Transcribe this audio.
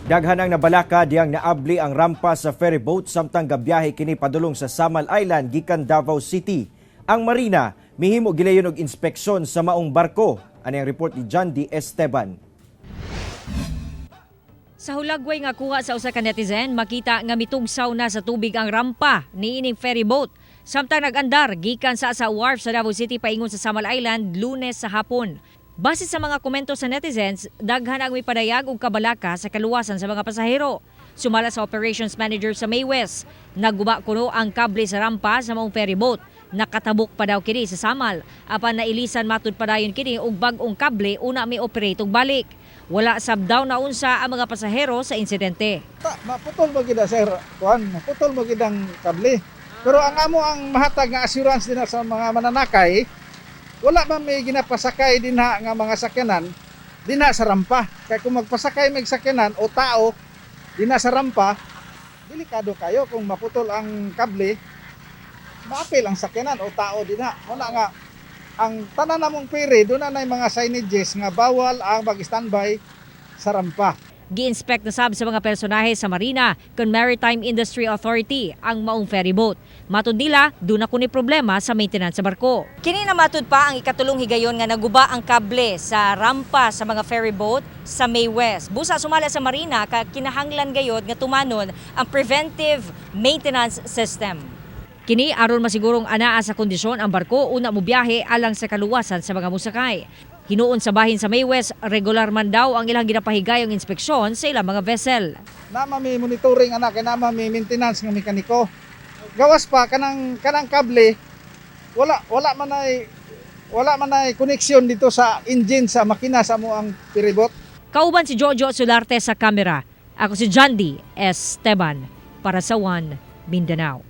Daghanang nabalaka diyang naabli ang rampa sa ferryboat samtang gabiyahe kini padulong sa Samal Island gikan Davao City. Ang marina mihimo gilayon og inspeksyon sa maong barko. Ani ang report ni John D. Esteban. Sa hulagway nga kuha sa usa ka netizen, makita nga mitugsaw na sa tubig ang rampa niining ferryboat. Samtang nag-andar gikan sa wharf sa Davao City paingon sa Samal Island Lunes sa hapon. Base sa mga komento sa netizens, daghan ang mipadayag og kabalaka sa kaluwasan sa mga pasahero. Sumala sa operations manager sa May West, nagguba kuno ang kable sa rampa sa maong ferryboat. Nakatabok pa daw kini sa Samal, apan nailisan matud padayon kini og bag-ong kable una mi operate og balik. Wala sab daw na unsa ang mga pasahero sa insidente. Maputol mo gid sir, kuan, maputol mo gid ang kable. Pero ang amo ang mahatag nga assurance din sa mga mananakay, wala man may ginapasakay din nga mga sakyanan dinha sa rampa. Kaya kung magpasakay may sakyanan o tao dinha sa rampa, delikado kayo kung maputol ang kable. Maapil ang sakyanan o tao dinha. Wala nga ang tanan namong ferry doon na mga signages nga bawal ang mag-standby sa rampa. Gi-inspect na sab sa mga personahe sa Marina kung Maritime Industry Authority ang maong ferryboat. Matud nila, doon ako ni problema sa maintenance sa barko. Kini na matud pa ang ikatulong higayon nga naguba ang kable sa rampa sa mga ferryboat sa May West. Busa sumala sa Marina ka kinahanglan gayod nga tumanon ang preventive maintenance system. Kini aron masigurong anaa sa kondisyon ang barko una mo biyahe alang sa kaluwasan sa mga musakay. Hinuon sa bahin sa May West, regular man daw ang ilang ginapahigayong inspeksyon sa ilang mga vessel. Nama may monitoring anak, kay nama may maintenance ng mekaniko. Gawas pa kanang kable, wala man ay connection dito sa engine sa makina sa mo ang ferryboat. Kauban si Jojo Solarte sa kamera. Ako si John D. Esteban para sa One Mindanao.